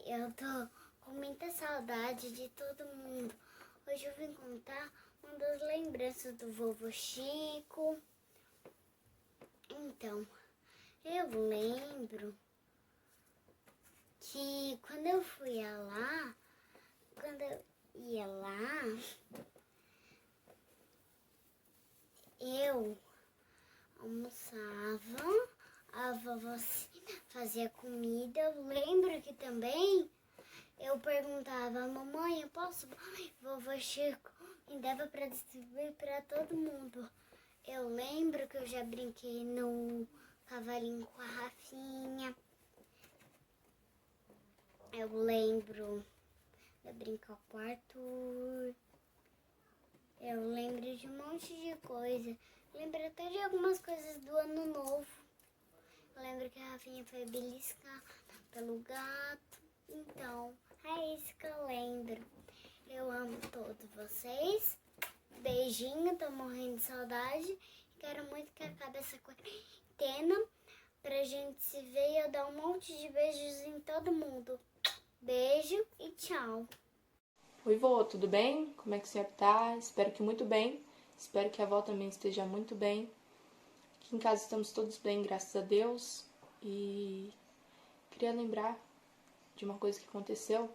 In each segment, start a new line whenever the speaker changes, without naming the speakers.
eu tô com muita saudade de todo mundo. Hoje eu vim contar uma das lembranças do vovô Chico. Então, eu lembro que quando eu ia lá, eu almoçava, a vovó fazia comida. Eu lembro que também eu perguntava: mamãe, eu posso? Vovô Chico me dava para distribuir para todo mundo. Eu lembro que eu já brinquei no cavalinho com a Rafinha. Eu lembro de brincar com o Arthur. Eu lembro de um monte de coisa. Lembro até de algumas coisas do ano novo. Eu lembro que a Rafinha foi beliscar pelo gato. Então, é isso que eu lembro. Eu amo todos vocês. Beijinho, tô morrendo de saudade. Quero muito que acabe essa quarentena pra gente se ver e eu dar um monte de beijos em todo mundo. Beijo e tchau.
Oi, vô, tudo bem? Como é que o senhor tá? Espero que muito bem. Espero que a avó também esteja muito bem. Aqui em casa estamos todos bem, graças a Deus. E queria lembrar de uma coisa que aconteceu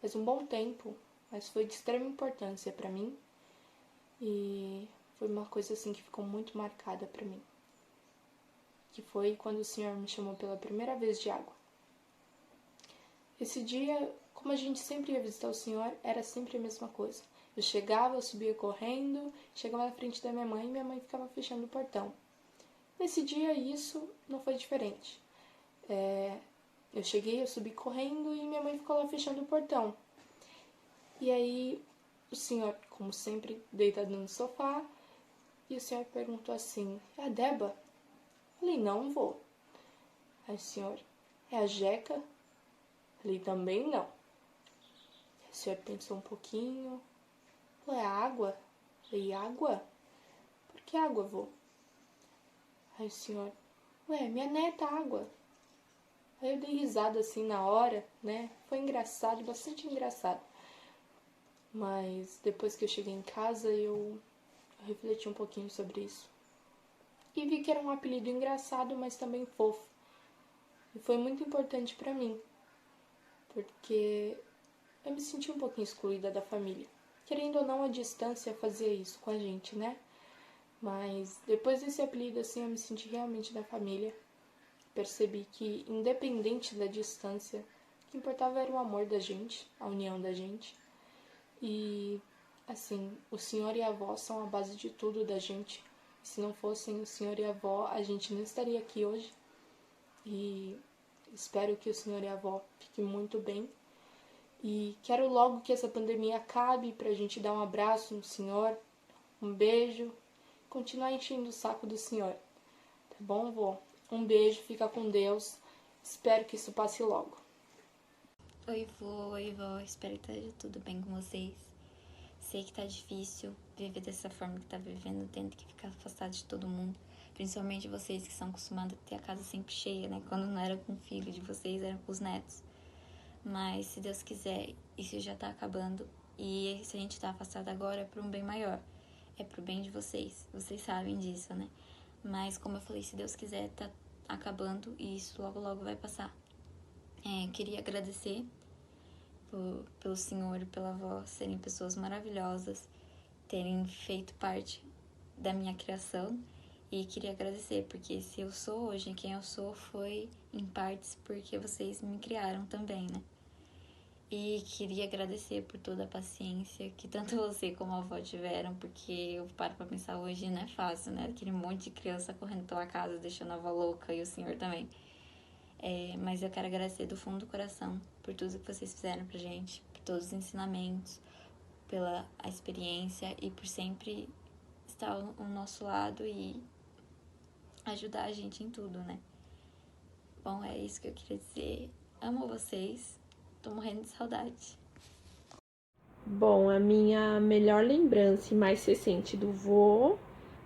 faz um bom tempo, mas foi de extrema importância para mim. E foi uma coisa assim que ficou muito marcada para mim. Que foi quando o senhor me chamou pela primeira vez de água. Esse dia, como a gente sempre ia visitar o senhor, era sempre a mesma coisa. Eu chegava, eu subia correndo, chegava na frente da minha mãe e minha mãe ficava fechando o portão. Nesse dia, isso não foi diferente. Eu cheguei, eu subi correndo e minha mãe ficou lá fechando o portão. E aí, o senhor, como sempre, deitado no sofá, e o senhor perguntou assim: é a Deba? Falei: não, vô. Aí o senhor: é a Jeca? Falei: também não. O senhor pensou um pouquinho. Falei: é água? Falei: água? Por que água, vô? Aí o senhor: ué, minha neta, água. Aí eu dei risada assim na hora, né? Foi engraçado, bastante engraçado. Mas depois que eu cheguei em casa, eu refleti um pouquinho sobre isso. E vi que era um apelido engraçado, mas também fofo. E foi muito importante pra mim, porque eu me senti um pouquinho excluída da família. Querendo ou não, a distância fazia isso com a gente, né? Mas depois desse apelido, assim, eu me senti realmente da família. Percebi que, independente da distância, o que importava era o amor da gente, a união da gente. E, assim, o senhor e a avó são a base de tudo da gente. Se não fossem o senhor e a avó, a gente não estaria aqui hoje. E espero que o senhor e a avó fiquem muito bem. E quero logo que essa pandemia acabe pra gente dar um abraço no senhor, um beijo, continuar enchendo o saco do senhor. Tá bom, vô? Um beijo, fica com Deus. Espero que isso passe logo.
Oi, vô, oi, vó. Espero que esteja tudo bem com vocês. Sei que tá difícil viver dessa forma que tá vivendo, tendo que ficar afastado de todo mundo. Principalmente vocês que são acostumados a ter a casa sempre cheia, né? Quando não era com o filho de vocês, era com os netos. Mas, se Deus quiser, isso já tá acabando. E se a gente tá afastado agora, é por um bem maior. É pro bem de vocês. Vocês sabem disso, né? Mas, como eu falei, se Deus quiser, tá acabando e isso logo, logo vai passar. Queria agradecer pelo senhor e pela avó serem pessoas maravilhosas, terem feito parte da minha criação. E queria agradecer, porque se eu sou hoje quem eu sou, foi em partes porque vocês me criaram também, né? E queria agradecer por toda a paciência que tanto você como a avó tiveram, porque eu paro pra pensar hoje, não é fácil, né? Aquele monte de criança correndo pela casa, deixando a avó louca e o senhor também. Mas eu quero agradecer do fundo do coração por tudo que vocês fizeram pra gente, por todos os ensinamentos, pela experiência e por sempre estar ao nosso lado e ajudar a gente em tudo, né? Bom, é isso que eu queria dizer. Amo vocês, tô morrendo de saudade.
Bom, a minha melhor lembrança e mais recente do vô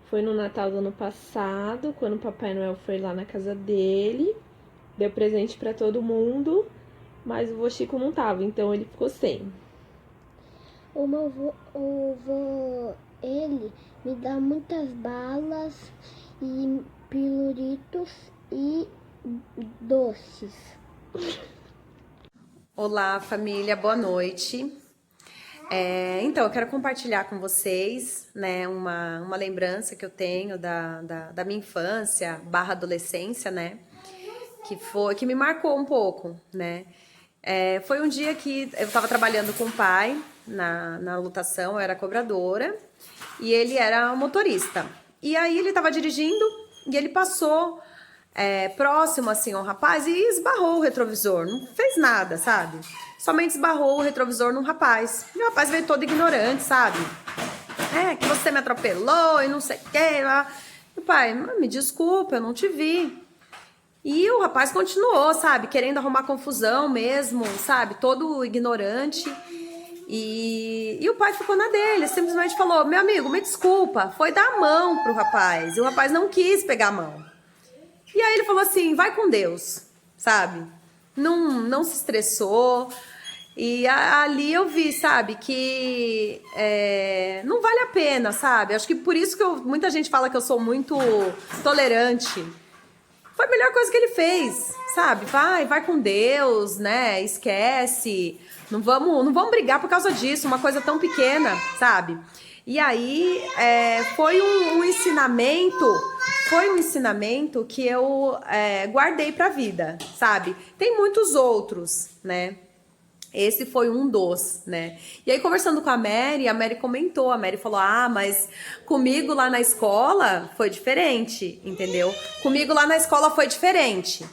foi no Natal do ano passado, quando o Papai Noel foi lá na casa dele, deu presente para todo mundo mas o vô Chico não tava, então ele ficou sem.
O meu vô, ele me dá muitas balas e pirulitos e doces.
Olá, família, boa noite. Então, eu quero compartilhar com vocês, né, uma lembrança que eu tenho da minha infância / adolescência, né, que me marcou um pouco, né. Foi um dia que eu estava trabalhando com o pai na lotação, eu era cobradora, e ele era motorista. E aí ele estava dirigindo e ele passou próximo assim ao rapaz e esbarrou o retrovisor, não fez nada, sabe? Somente esbarrou o retrovisor num rapaz. E o rapaz veio todo ignorante, sabe? Que você me atropelou e não sei o que lá. E o pai, me desculpa, eu não te vi. E o rapaz continuou, sabe? Querendo arrumar confusão mesmo, sabe? Todo ignorante. E o pai ficou na dele, simplesmente falou, meu amigo, me desculpa. Foi dar a mão pro rapaz. E o rapaz não quis pegar a mão. E aí ele falou assim, vai com Deus, sabe? Não se estressou. E ali eu vi, sabe, que não vale a pena, sabe? Acho que por isso que muita gente fala que eu sou muito tolerante. Foi a melhor coisa que ele fez, sabe? Vai com Deus, né? Esquece. Não vamos brigar por causa disso, uma coisa tão pequena, sabe? E aí foi um ensinamento que eu guardei pra vida, sabe? Tem muitos outros, né? Esse foi um dos, né? E aí, conversando com a Mary comentou, a Mary falou, mas comigo lá na escola foi diferente, entendeu? Comigo lá na escola foi diferente.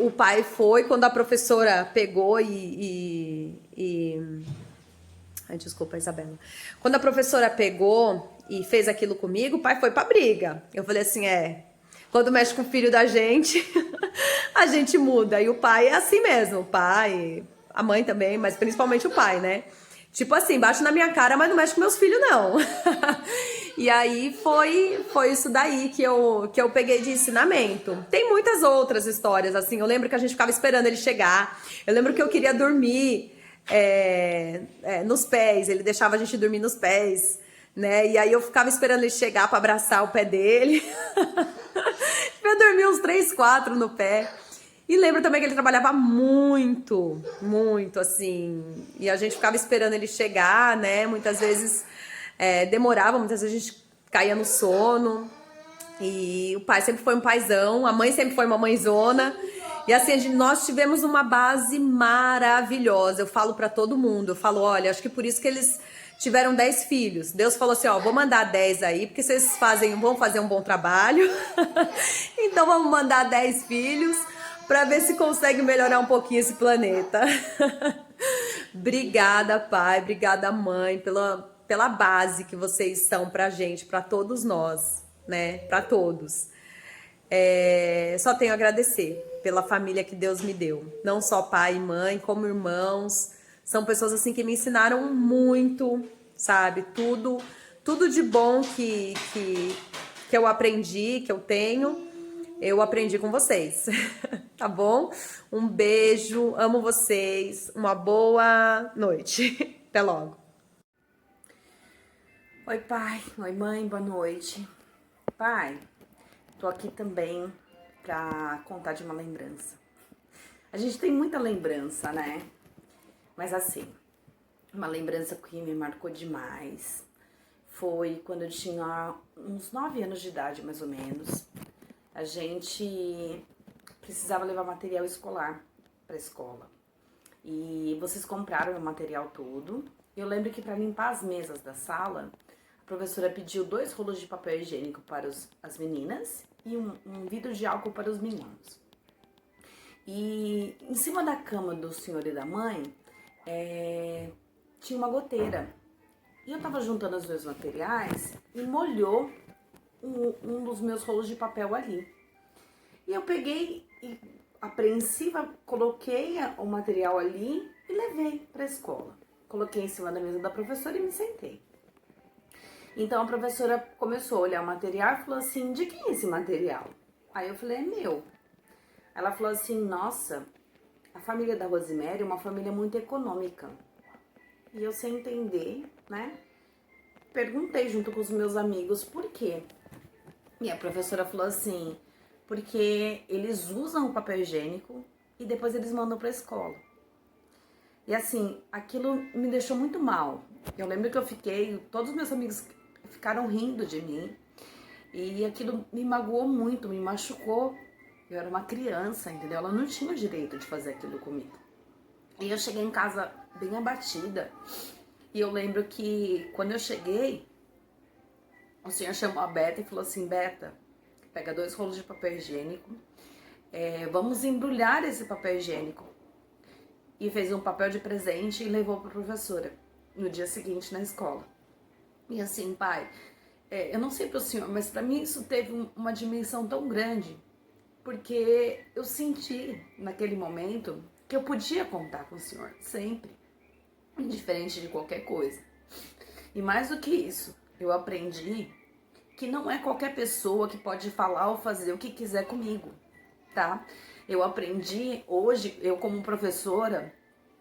O pai foi, quando a professora pegou Ai, desculpa, Isabela. Quando a professora pegou e fez aquilo comigo, o pai foi pra briga. Eu falei assim, quando mexe com o filho da gente, a gente muda. E o pai é assim mesmo. O pai, a mãe também, mas principalmente o pai, né? Tipo assim, bate na minha cara, mas não mexe com meus filhos, não. E aí foi isso daí que eu peguei de ensinamento. Tem muitas outras histórias, assim. Eu lembro que a gente ficava esperando ele chegar. Eu lembro que eu queria dormir nos pés. Ele deixava a gente dormir nos pés, né? E aí eu ficava esperando ele chegar pra abraçar o pé dele. Eu dormi uns 3, 4 no pé. E lembro também que ele trabalhava muito, muito, assim. E a gente ficava esperando ele chegar, né? Muitas vezes demorava, muitas vezes a gente caía no sono. E o pai sempre foi um paizão, a mãe sempre foi uma mãezona. E assim, nós tivemos uma base maravilhosa. Eu falo pra todo mundo, eu falo, olha, acho que por isso que eles tiveram 10 filhos. Deus falou assim, vou mandar 10 aí, porque vocês vão fazer um bom trabalho. Então vamos mandar 10 filhos para ver se consegue melhorar um pouquinho esse planeta. Obrigada, pai, obrigada, mãe, pela base que vocês são pra gente, pra todos nós, né? Pra todos. Só tenho a agradecer pela família que Deus me deu. Não só pai e mãe, como irmãos. São pessoas assim que me ensinaram muito, sabe? Tudo de bom que eu aprendi, que eu tenho, eu aprendi com vocês. Tá bom? Um beijo, amo vocês. Uma boa noite. Até logo.
Oi, pai. Oi, mãe. Boa noite. Pai, tô aqui também pra contar de uma lembrança. A gente tem muita lembrança, né? Mas assim, uma lembrança que me marcou demais foi quando eu tinha uns 9 anos de idade, mais ou menos. A gente precisava levar material escolar pra escola. E vocês compraram o material todo. Eu lembro que para limpar as mesas da sala, a professora pediu 2 rolos de papel higiênico para as meninas e um vidro de álcool para os meninos. E em cima da cama do senhor e da mãe, tinha uma goteira. E eu tava juntando os meus materiais e molhou um dos meus rolos de papel ali. E eu peguei e, apreensiva, coloquei o material ali e levei pra escola. Coloquei em cima da mesa da professora e me sentei. Então a professora começou a olhar o material e falou assim, de quem é esse material? Aí eu falei, é meu. Ela falou assim, nossa, a família da Rosemary é uma família muito econômica. E eu, sem entender, né, perguntei junto com os meus amigos por quê. E a professora falou assim, porque eles usam o papel higiênico e depois eles mandam para a escola. E assim, aquilo me deixou muito mal. Eu lembro que todos os meus amigos ficaram rindo de mim. E aquilo me magoou muito, me machucou. Eu era uma criança, entendeu? Ela não tinha o direito de fazer aquilo comigo. E eu cheguei em casa bem abatida. E eu lembro que quando eu cheguei, o senhor chamou a Beta e falou assim, Beta, pega 2 rolos de papel higiênico, vamos embrulhar esse papel higiênico. E fez um papel de presente e levou para a professora no dia seguinte na escola. E assim, pai, eu não sei para o senhor, mas para mim isso teve uma dimensão tão grande, porque eu senti naquele momento que eu podia contar com o senhor, sempre, indiferente de qualquer coisa. E mais do que isso, eu aprendi que não é qualquer pessoa que pode falar ou fazer o que quiser comigo, tá? Eu aprendi hoje, eu como professora,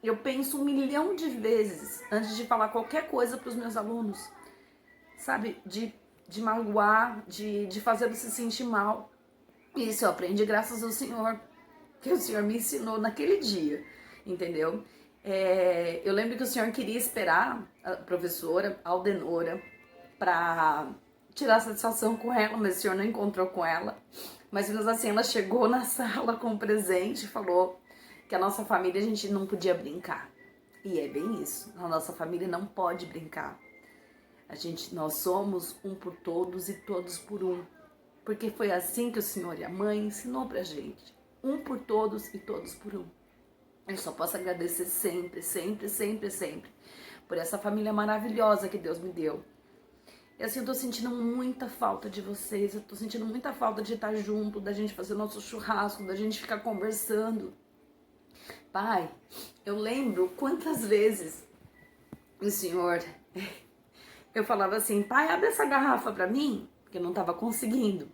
eu penso 1 milhão de vezes antes de falar qualquer coisa para os meus alunos, sabe? De magoar, de fazê-los se sentir mal. Isso eu aprendi graças ao Senhor, que o Senhor me ensinou naquele dia, entendeu? Eu lembro que o Senhor queria esperar a professora Aldenora para tirar satisfação com ela, mas o Senhor não encontrou com ela. Mas mesmo assim, ela chegou na sala com um presente e falou que a nossa família a gente não podia brincar. E é bem isso, a nossa família não pode brincar. Nós somos um por todos e todos por um. Porque foi assim que o Senhor e a mãe ensinou pra gente. Um por todos e todos por um. Eu só posso agradecer sempre, sempre, sempre, sempre por essa família maravilhosa que Deus me deu. E assim, eu tô sentindo muita falta de vocês, eu tô sentindo muita falta de estar junto, da gente fazer nosso churrasco, da gente ficar conversando. Pai, eu lembro quantas vezes o Senhor... Eu falava assim, pai, abre essa garrafa pra mim, porque eu não tava conseguindo.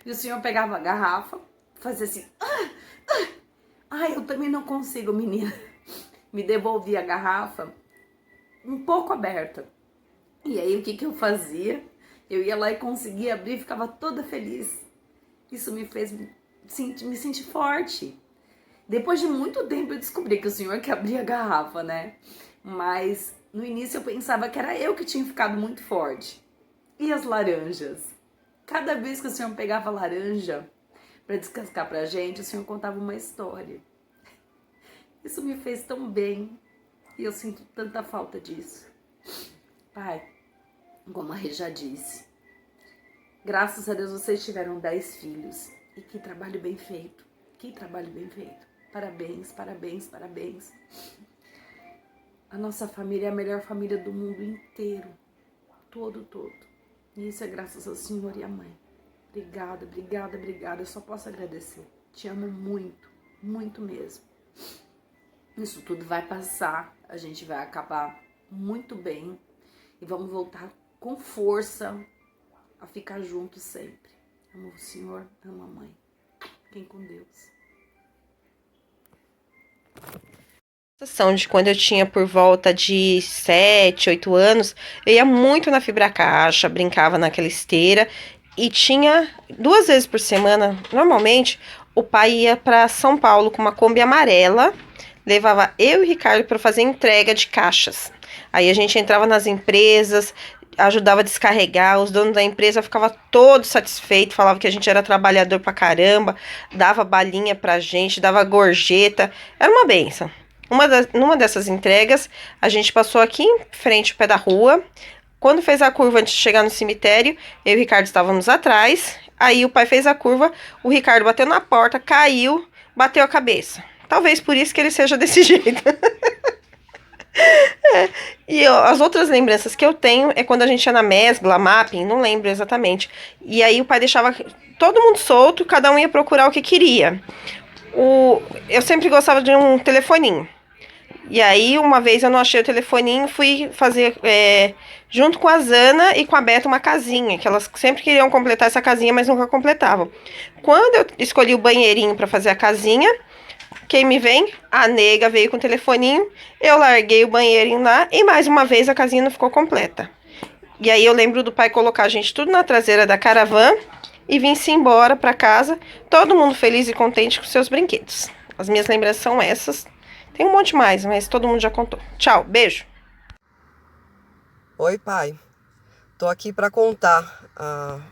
E o Senhor pegava a garrafa, fazia assim, eu também não consigo, menina. Me devolvia a garrafa um pouco aberta. E aí o que eu fazia? Eu ia lá e conseguia abrir e ficava toda feliz. Isso me fez me sentir forte. Depois de muito tempo eu descobri que o Senhor que abria a garrafa, né? Mas no início eu pensava que era eu que tinha ficado muito forte. E as laranjas? Cada vez que o Senhor pegava laranja para descascar pra gente, o Senhor contava uma história. Isso me fez tão bem. E eu sinto tanta falta disso. Pai, como a Rê já disse, graças a Deus vocês tiveram 10 filhos. E que trabalho bem feito. Que trabalho bem feito. Parabéns, parabéns, parabéns. A nossa família é a melhor família do mundo inteiro. Todo. E isso é graças ao Senhor e à mãe. Obrigada, obrigada, obrigada. Eu só posso agradecer. Te amo muito, muito mesmo. Isso tudo vai passar. A gente vai acabar muito bem. E vamos voltar com força a ficar juntos sempre. Amo o Senhor, amo a mãe. Fiquem com Deus.
De quando eu tinha por volta de 7, 8 anos, eu ia muito na Fibra Caixa, brincava naquela esteira e tinha 2 vezes por semana, normalmente, o pai ia para São Paulo com uma Kombi amarela, levava eu e o Ricardo para fazer entrega de caixas. Aí a gente entrava nas empresas, ajudava a descarregar, os donos da empresa ficavam todos satisfeitos, falavam que a gente era trabalhador pra caramba, dava balinha pra gente, dava gorjeta, era uma bênção. Numa dessas entregas, a gente passou aqui em frente ao pé da rua. Quando fez a curva antes de chegar no cemitério, eu e o Ricardo estávamos atrás. Aí o pai fez a curva, o Ricardo bateu na porta, caiu, bateu a cabeça. Talvez por isso que ele seja desse jeito. E as outras lembranças que eu tenho é quando a gente ia na Mesbla, Mapping, não lembro exatamente. E aí o pai deixava todo mundo solto, cada um ia procurar o que queria. Eu sempre gostava de um telefoninho. E aí, uma vez eu não achei o telefoninho, fui fazer, junto com a Zana e com a Beta, uma casinha, que elas sempre queriam completar essa casinha, mas nunca completavam. Quando eu escolhi o banheirinho para fazer a casinha, Quem me vem? A nega veio com o telefoninho, eu larguei o banheirinho lá e mais uma vez a casinha não ficou completa. E aí eu lembro do pai colocar a gente tudo na traseira da caravana e vir-se embora para casa, todo mundo feliz e contente com seus brinquedos. As minhas lembranças são essas. Tem um monte mais, mas todo mundo já contou. Tchau, beijo.
Oi, pai. Tô aqui para contar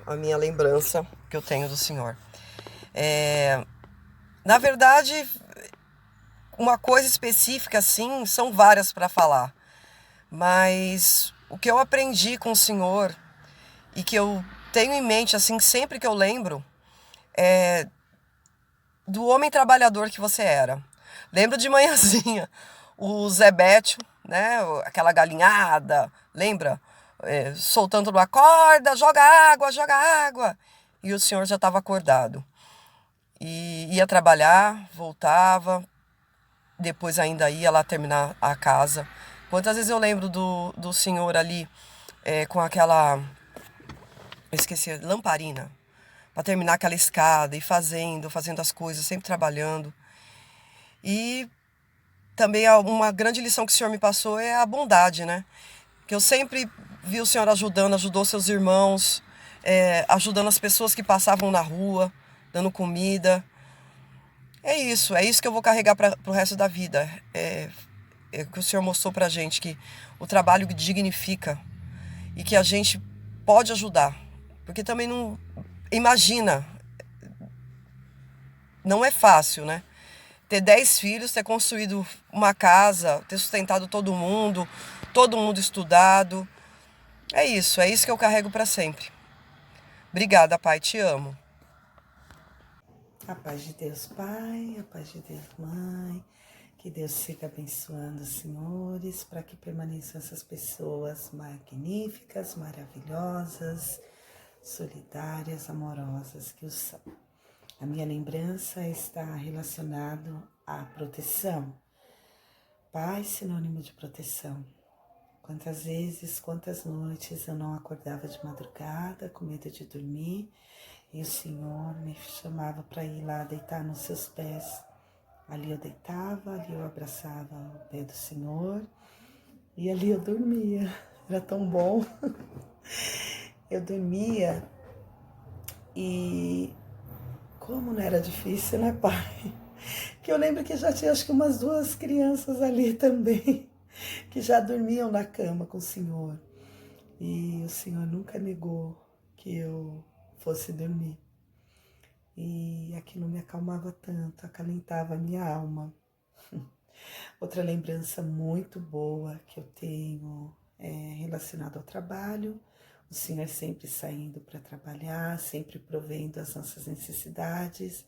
a minha lembrança que eu tenho do senhor. Na verdade, uma coisa específica assim, são várias para falar. Mas o que eu aprendi com o senhor e que eu tenho em mente assim sempre que eu lembro é do homem trabalhador que você era. Lembro de manhãzinha, o Zé Bétio, né, aquela galinhada, lembra? Soltando uma corda, joga água. E o senhor já estava acordado. E ia trabalhar, voltava, depois ainda ia lá terminar a casa. Quantas vezes eu lembro do senhor ali com aquela, eu esqueci, lamparina, para terminar aquela escada e fazendo as coisas, sempre trabalhando. E também uma grande lição que o senhor me passou é a bondade, né? Que eu sempre vi o senhor ajudou seus irmãos, ajudando as pessoas que passavam na rua, dando comida. É isso que eu vou carregar para o resto da vida. Que o senhor mostrou pra gente, que o trabalho dignifica e que a gente pode ajudar. Porque também não... Imagina, não é fácil, né? Ter 10 filhos, ter construído uma casa, ter sustentado todo mundo estudado. É isso que eu carrego para sempre. Obrigada, pai, te amo.
A paz de Deus, Pai, a paz de Deus, Mãe. Que Deus siga abençoando os senhores para que permaneçam essas pessoas magníficas, maravilhosas, solidárias, amorosas que os são. A minha lembrança está relacionada à proteção. Pai, sinônimo de proteção. Quantas vezes, quantas noites eu não acordava de madrugada com medo de dormir e o Senhor me chamava para ir lá deitar nos seus pés. Ali eu deitava, ali eu abraçava o pé do Senhor e ali eu dormia. Era tão bom. Eu dormia e como não era difícil, né, pai? Que eu lembro que já tinha acho que umas 2 crianças ali também que já dormiam na cama com o Senhor. E o Senhor nunca negou que eu fosse dormir. E aquilo me acalmava tanto, acalentava a minha alma. Outra lembrança muito boa que eu tenho é relacionada ao trabalho. O Senhor sempre saindo para trabalhar, sempre provendo as nossas necessidades.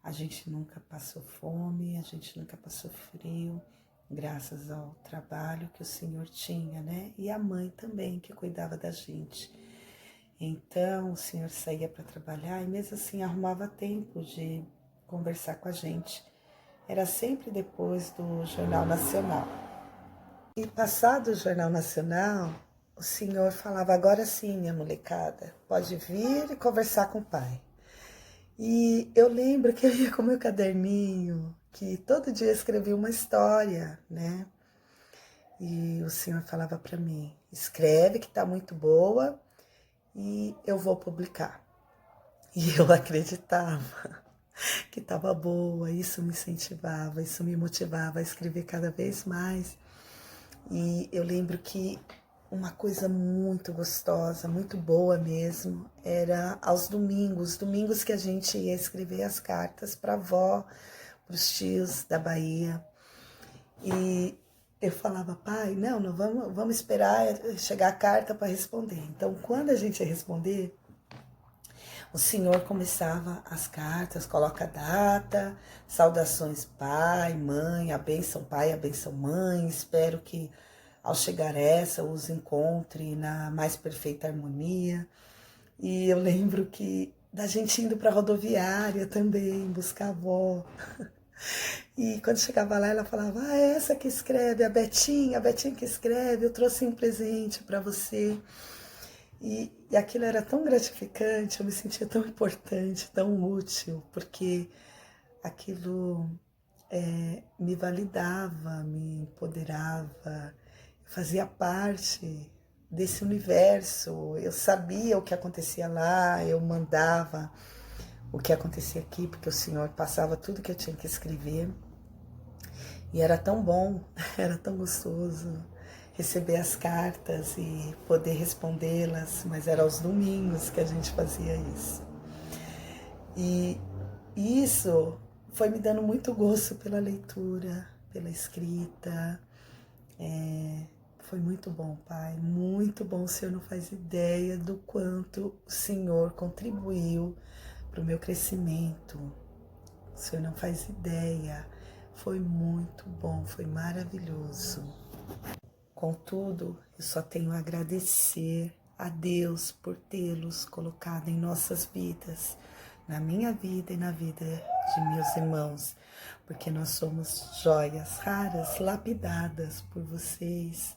A gente nunca passou fome, a gente nunca passou frio, graças ao trabalho que o Senhor tinha, né? E a mãe também, que cuidava da gente. Então, o Senhor saía para trabalhar e mesmo assim arrumava tempo de conversar com a gente. Era sempre depois do Jornal Nacional. E passado o Jornal Nacional, o Senhor falava, agora sim, minha molecada, pode vir e conversar com o pai. E eu lembro que eu ia com meu caderninho, que todo dia eu escrevia uma história, né? E o Senhor falava para mim, escreve que tá muito boa, e eu vou publicar. E eu acreditava que estava boa, isso me incentivava, isso me motivava a escrever cada vez mais. E eu lembro que uma coisa muito gostosa, muito boa mesmo, era aos domingos que a gente ia escrever as cartas para a avó, para os tios da Bahia. E eu falava, pai, não vamos esperar chegar a carta para responder. Então, quando a gente ia responder, o Senhor começava as cartas, coloca a data, saudações pai, mãe, a bênção pai, a bênção mãe. Espero que ao chegar essa os encontre na mais perfeita harmonia. E eu lembro que da gente indo para a rodoviária também, buscar a avó. E quando chegava lá, ela falava, é essa que escreve, a Betinha que escreve, eu trouxe um presente para você. E aquilo era tão gratificante, eu me sentia tão importante, tão útil, porque aquilo me validava, me empoderava, fazia parte desse universo. Eu sabia o que acontecia lá, eu mandava o que acontecia aqui, porque o Senhor passava tudo que eu tinha que escrever. E era tão bom, era tão gostoso receber as cartas e poder respondê-las, mas era aos domingos que a gente fazia isso. E isso foi me dando muito gosto pela leitura, pela escrita. Foi muito bom, Pai, muito bom. O Senhor não faz ideia do quanto o Senhor contribuiu para o meu crescimento. O Senhor não faz ideia. Foi muito bom, foi maravilhoso. Contudo, eu só tenho a agradecer a Deus por tê-los colocado em nossas vidas, na minha vida e na vida de meus irmãos, porque nós somos joias raras, lapidadas por vocês,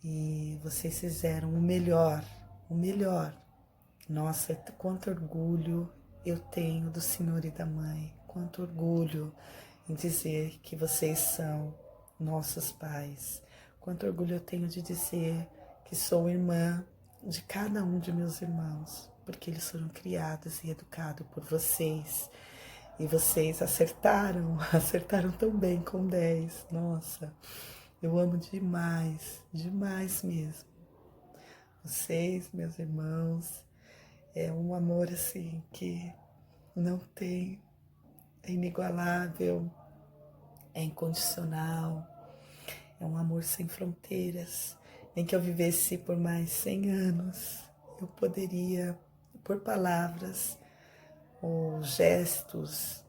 e vocês fizeram o melhor, o melhor. Nossa, quanto orgulho eu tenho do Senhor e da Mãe, quanto orgulho em dizer que vocês são nossos pais. Quanto orgulho eu tenho de dizer que sou irmã de cada um de meus irmãos, porque eles foram criados e educados por vocês. E vocês acertaram tão bem com 10. Nossa, eu amo demais, demais mesmo. Vocês, meus irmãos, é um amor assim que não tem, é inigualável, é incondicional. É um amor sem fronteiras. Nem que eu vivesse por mais 100 anos, eu poderia, por palavras ou gestos,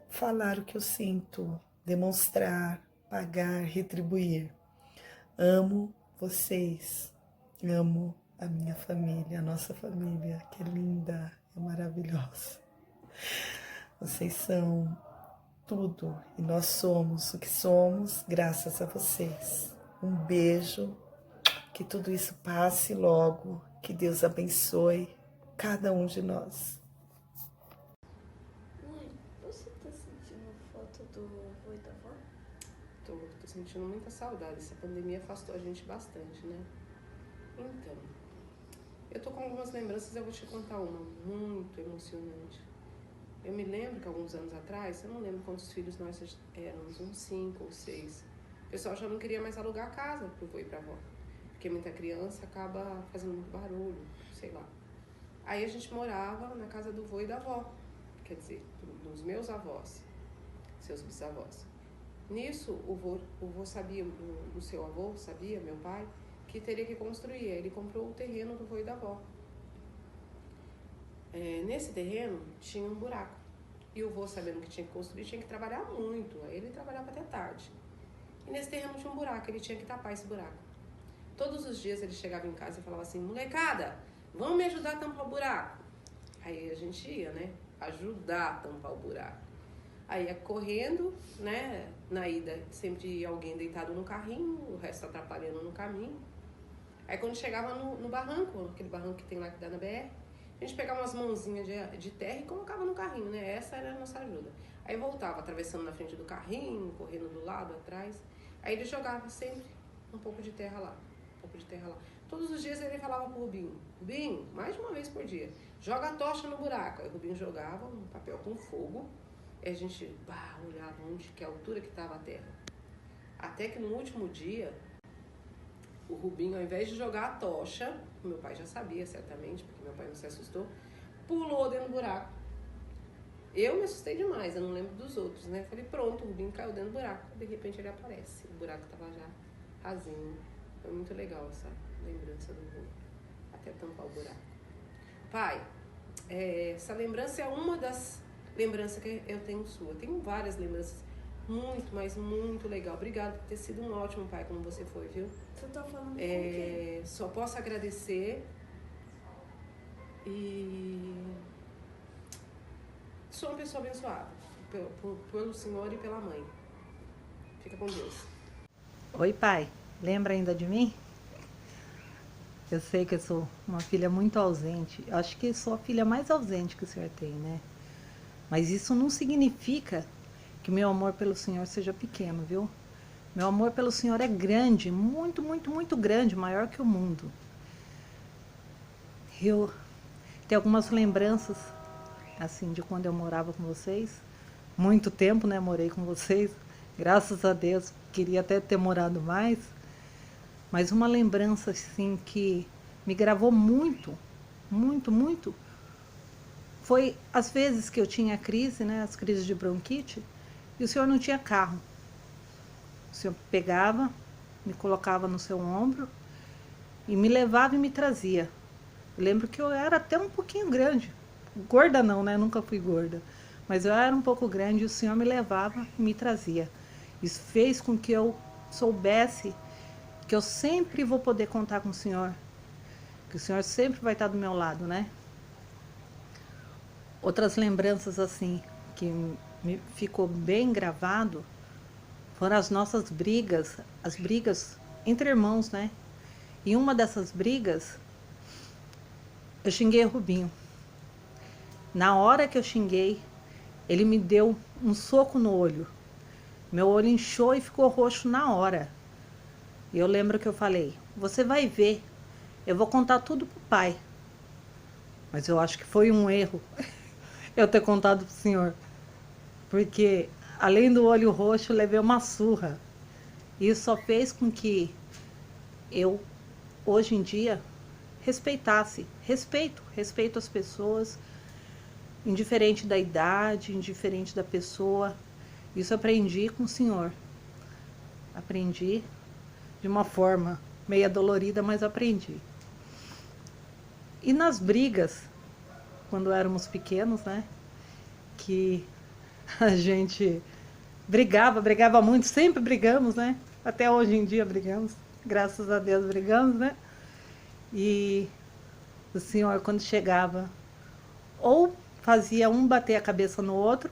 falar o que eu sinto, demonstrar, pagar, retribuir. Amo vocês, amo a minha família, a nossa família, que é linda, é maravilhosa. Vocês são tudo, e nós somos o que somos graças a vocês. Um beijo, que tudo isso passe logo, que Deus abençoe cada um de nós.
Mãe, você tá sentindo falta do avô e da avó?
Tô sentindo muita saudade. Essa pandemia afastou a gente bastante, né? Então, eu tô com algumas lembranças, eu vou te contar uma muito emocionante. Eu me lembro que alguns anos atrás, eu não lembro quantos filhos nós éramos, uns 5 ou 6. O pessoal já não queria mais alugar a casa pro vô e pra avó, porque muita criança acaba fazendo muito barulho, sei lá. Aí a gente morava na casa do vô e da avó, quer dizer, dos meus avós, seus bisavós. Nisso, o vô sabia, o seu avô sabia, meu pai, que teria que construir. Ele comprou o terreno do vô e da avó. Nesse terreno tinha um buraco. E o vô, sabendo que tinha que construir, tinha que trabalhar muito. Aí ele trabalhava até tarde. E nesse terreno tinha um buraco, ele tinha que tapar esse buraco. Todos os dias ele chegava em casa e falava assim: molecada, vamos me ajudar a tampar o buraco. Aí a gente ia, né? Ajudar a tampar o buraco. Aí ia correndo, né? Na ida, sempre ia alguém deitado no carrinho, o resto atrapalhando no caminho. Aí quando chegava no barranco, aquele barranco que tem lá que dá na BR, a gente pegava umas mãozinhas de terra e colocava no carrinho, né? Essa era a nossa ajuda. Aí voltava, atravessando na frente do carrinho, correndo do lado, atrás. Aí ele jogava sempre um pouco de terra lá, Todos os dias ele falava pro Rubinho: Rubinho, mais de uma vez por dia, joga a tocha no buraco. Aí o Rubinho jogava um papel com fogo, e a gente olhava onde, que altura que estava a terra. Até que no último dia, o Rubinho, ao invés de jogar a tocha, meu pai já sabia certamente, porque meu pai não se assustou, pulou dentro do buraco. Eu me assustei demais, eu não lembro dos outros, né? Falei, pronto, o Rubinho caiu dentro do buraco. De repente ele aparece, o buraco estava já rasinho. Foi muito legal essa lembrança do vô, até tampar o buraco. Pai, essa lembrança é uma das lembranças que eu tenho sua. Eu tenho várias lembranças muito, mas muito legal. Obrigada por ter sido um ótimo pai como você foi, viu?
Você tá falando com quem?
Só posso agradecer e sou uma pessoa abençoada pelo Senhor e pela mãe. Fica com Deus.
Oi, pai. Lembra ainda de mim? Eu sei que eu sou uma filha muito ausente. Acho que sou a filha mais ausente que o senhor tem, né? Mas isso não significa que meu amor pelo Senhor seja pequeno, viu? Meu amor pelo Senhor é grande, muito, muito, muito grande, maior que o mundo. Eu tenho algumas lembranças, assim, de quando eu morava com vocês. Muito tempo, né, morei com vocês. Graças a Deus, queria até ter morado mais. Mas uma lembrança, assim, que me gravou muito, muito, muito, foi as vezes que eu tinha crise, né, as crises de bronquite, e o Senhor não tinha carro. O Senhor pegava, me colocava no seu ombro e me levava e me trazia. Eu lembro que eu era até um pouquinho grande. Gorda não, né? Nunca fui gorda. Mas eu era um pouco grande e o Senhor me levava e me trazia. Isso fez com que eu soubesse que eu sempre vou poder contar com o Senhor. Que o Senhor sempre vai estar do meu lado, né? Outras lembranças, assim, que me ficou bem gravado foram as nossas brigas, as brigas entre irmãos, né? E uma dessas brigas, eu xinguei o Rubinho. Na hora que eu xinguei, ele me deu um soco no olho. Meu olho inchou e ficou roxo na hora. E eu lembro que eu falei, você vai ver, eu vou contar tudo pro pai. Mas eu acho que foi um erro eu ter contado pro senhor. Porque, além do olho roxo, eu levei uma surra. Isso só fez com que eu, hoje em dia, respeito as pessoas, indiferente da idade, indiferente da pessoa. Isso aprendi com o Senhor. Aprendi de uma forma meio dolorida, mas aprendi. E nas brigas, quando éramos pequenos, né, que a gente brigava muito, sempre brigamos, né, até hoje em dia brigamos, graças a Deus brigamos, né. E o Senhor, quando chegava, ou fazia um bater a cabeça no outro,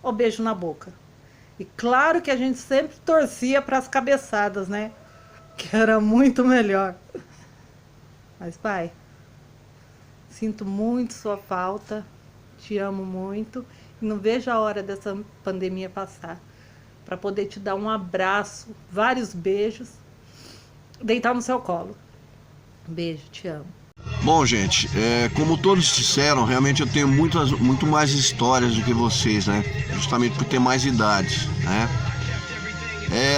ou beijo na boca. E claro que a gente sempre torcia para as cabeçadas, né? Que era muito melhor. Mas, pai, sinto muito sua falta, te amo muito, e não vejo a hora dessa pandemia passar, para poder te dar um abraço, vários beijos, deitar no seu colo. Beijo, te amo.
Bom, gente, como todos disseram, realmente eu tenho muito mais histórias do que vocês, né? Justamente por ter mais idade, né?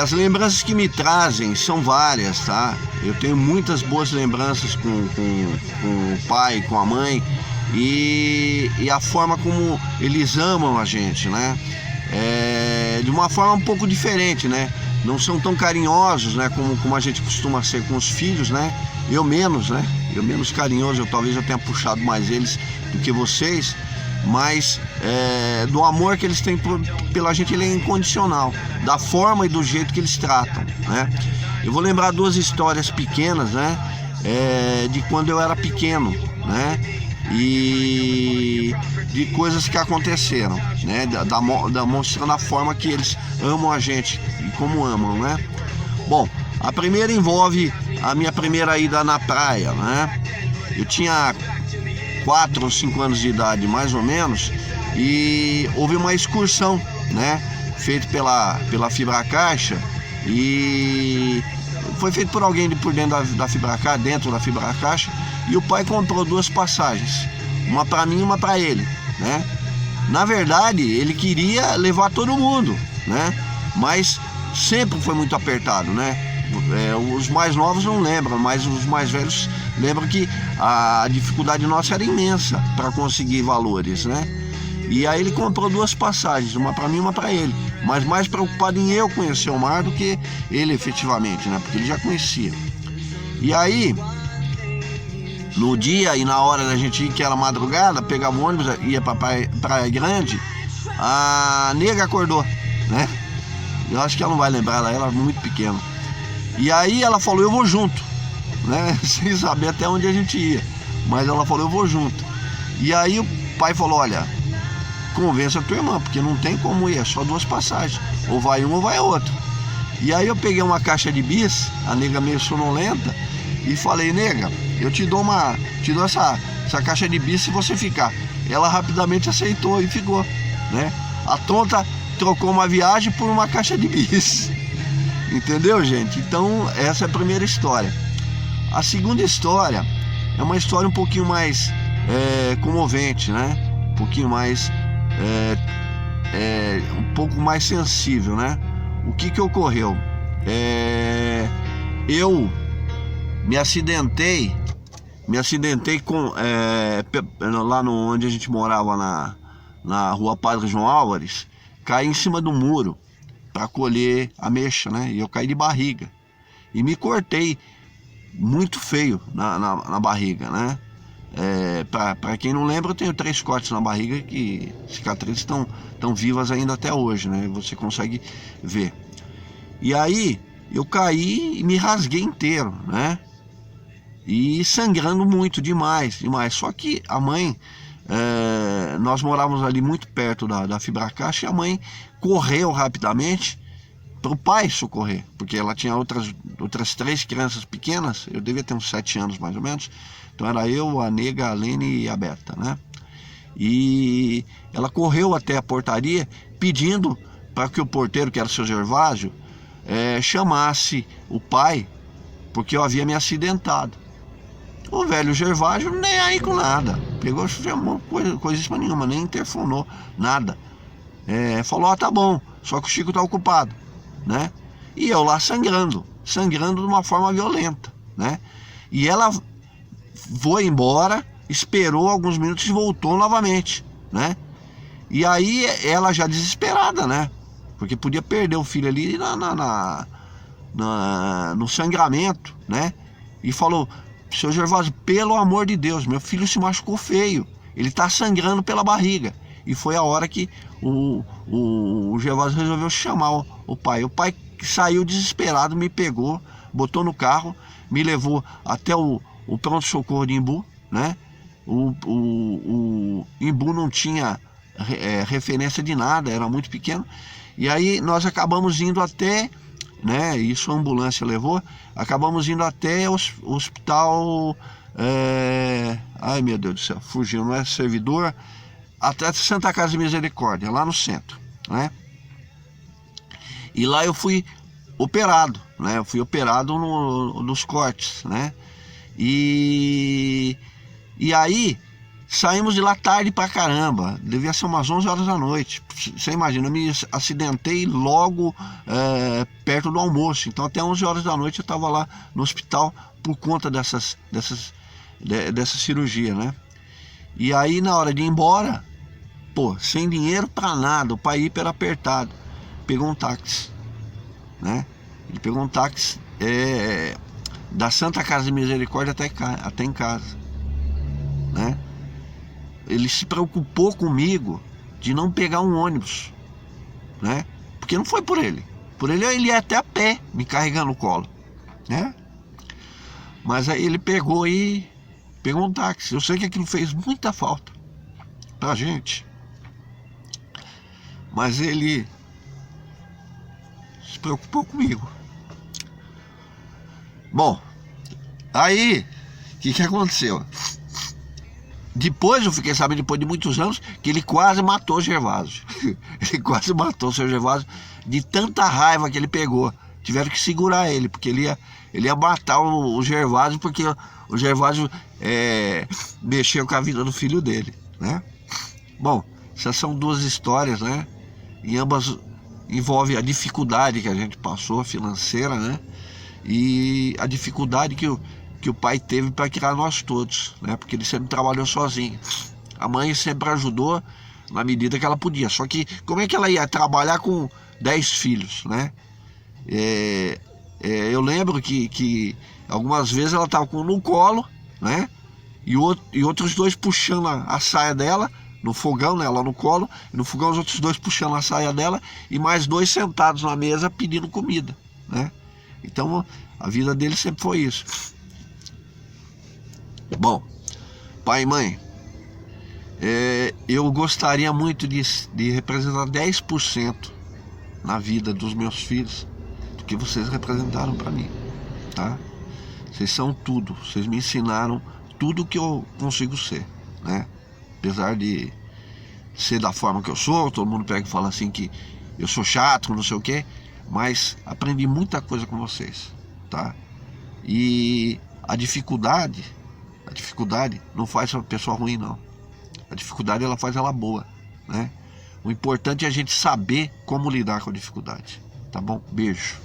As lembranças que me trazem são várias, tá? Eu tenho muitas boas lembranças com o pai, com a mãe, e a forma como eles amam a gente, né? De uma forma um pouco diferente, né? Não são tão carinhosos, né? Como a gente costuma ser com os filhos, né? Eu menos, né? Eu menos carinhoso, talvez eu tenha puxado mais eles do que vocês, mas do amor que eles têm pela gente, ele é incondicional, da forma e do jeito que eles tratam, né? Eu vou lembrar duas histórias pequenas, né? De quando eu era pequeno, né? E de coisas que aconteceram, né? Mostrando a forma que eles amam a gente e como amam, né? Bom, a primeira envolve a minha primeira ida na praia, né? Eu tinha 4 ou 5 anos de idade, mais ou menos, e houve uma excursão, né? Feita pela Fibracaixa, e foi feito por alguém por dentro da Fibracaixa, dentro da Fibracaixa, e o pai comprou 2 passagens, uma para mim e uma para ele, né? Na verdade, ele queria levar todo mundo, né? Mas sempre foi muito apertado, né? Os mais novos não lembram, mas os mais velhos lembram que a dificuldade nossa era imensa para conseguir valores, né? E aí ele comprou 2 passagens, uma para mim e uma para ele, mas mais preocupado em eu conhecer o mar do que ele efetivamente, né? Porque ele já conhecia. E aí, no dia e na hora da gente ir, que era madrugada, pegava o ônibus, ia para Praia Grande, a nega acordou, né? Eu acho que ela não vai lembrar, ela era muito pequena. E aí ela falou, eu vou junto, né? Sem saber até onde a gente ia. Mas ela falou, eu vou junto. E aí o pai falou, olha, convença a tua irmã, porque não tem como ir, é só 2 passagens. Ou vai um ou vai outro. E aí eu peguei uma caixa de bis, a nega meio sonolenta, e falei, nega, eu te dou essa caixa de bis se você ficar. Ela rapidamente aceitou e ficou. né? A tonta trocou uma viagem por uma caixa de bis. Entendeu, gente? Então, essa é a primeira história. A segunda história é uma história um pouquinho mais comovente, né? Um pouquinho mais... um pouco mais sensível, né? O que ocorreu? Eu me acidentei com, lá onde a gente morava, na rua Padre João Álvares, caí em cima do muro para colher ameixa, né? E eu caí de barriga e me cortei muito feio na barriga, né? Para quem não lembra, eu tenho 3 cortes na barriga que cicatrizes estão vivas ainda até hoje, né? Você consegue ver. E aí eu caí e me rasguei inteiro, né? E sangrando muito, demais. Só que a mãe, nós morávamos ali muito perto da Fibracaixa, e a mãe correu rapidamente para o pai socorrer, porque ela tinha outras 3 crianças pequenas. Eu devia ter uns 7 anos mais ou menos. Então era eu, a Nega, a Lene e a Beta, né? E ela correu até a portaria pedindo para que o porteiro, que era o seu Gervásio, chamasse o pai, porque eu havia me acidentado. O velho Gervásio nem aí com nada, pegou, chamou coisíssima nenhuma, nem interfonou, nada. Falou, tá bom, só que o Chico tá ocupado, né? E eu lá sangrando de uma forma violenta, né? E ela foi embora, esperou alguns minutos e voltou novamente, né? E aí ela já desesperada, né? Porque podia perder o filho ali no sangramento, né? E falou, seu Gervásio, pelo amor de Deus, meu filho se machucou feio, ele tá sangrando pela barriga. E foi a hora que o Gervásio resolveu chamar o pai. O pai saiu desesperado, me pegou, botou no carro, me levou até o pronto-socorro de Imbu, né? O Imbu não tinha referência de nada, era muito pequeno. E aí nós acabamos indo até, né? Isso a ambulância levou. Acabamos indo até o hospital. Ai meu Deus do céu, fugiu, não é Servidor? Até Santa Casa de Misericórdia, lá no centro, né? E lá eu fui operado, né? Eu fui operado nos cortes, né? E aí saímos de lá tarde pra caramba, devia ser umas 11 horas da noite. Você imagina, eu me acidentei logo perto do almoço, então até 11 horas da noite eu estava lá no hospital por conta dessa cirurgia, né? E aí na hora de ir embora, pô, sem dinheiro pra nada, o pai hiper apertado, pegou um táxi, né? Ele pegou um táxi da Santa Casa de Misericórdia até em casa, né? Ele se preocupou comigo de não pegar um ônibus, né? Porque não foi por ele ele ia até a pé me carregando no colo, né? Mas aí ele pegou um táxi. Eu sei que aquilo fez muita falta pra gente, mas ele se preocupou comigo. Bom, aí o que aconteceu? Depois eu fiquei sabendo, depois de muitos anos, que ele quase matou o Gervásio. Ele quase matou o seu Gervásio de tanta raiva que ele pegou. Tiveram que segurar ele, porque ele ia matar o Gervásio, porque o Gervásio mexeu com a vida do filho dele, né? Bom, essas são 2 histórias, né? E ambas envolvem a dificuldade que a gente passou, financeira, né? E a dificuldade que o pai teve para criar nós todos, né? Porque ele sempre trabalhou sozinho. A mãe sempre ajudou na medida que ela podia. Só que como é que ela ia trabalhar com 10 filhos, né? Eu lembro que algumas vezes ela estava com um no colo, né? E outros 2 puxando a saia dela no fogão, né? Ela no colo, e no fogão os outros 2 puxando a saia dela, e mais 2 sentados na mesa pedindo comida, né? Então a vida dele sempre foi isso. Bom, pai e mãe, eu gostaria muito de representar 10% na vida dos meus filhos do que vocês representaram para mim, tá? Vocês são tudo, vocês me ensinaram tudo que eu consigo ser, né? Apesar de ser da forma que eu sou, todo mundo pega e fala assim que eu sou chato, não sei o quê, mas aprendi muita coisa com vocês, tá? E a dificuldade não faz uma pessoa ruim, não. A dificuldade ela faz ela boa, né? O importante é a gente saber como lidar com a dificuldade, tá bom? Beijo.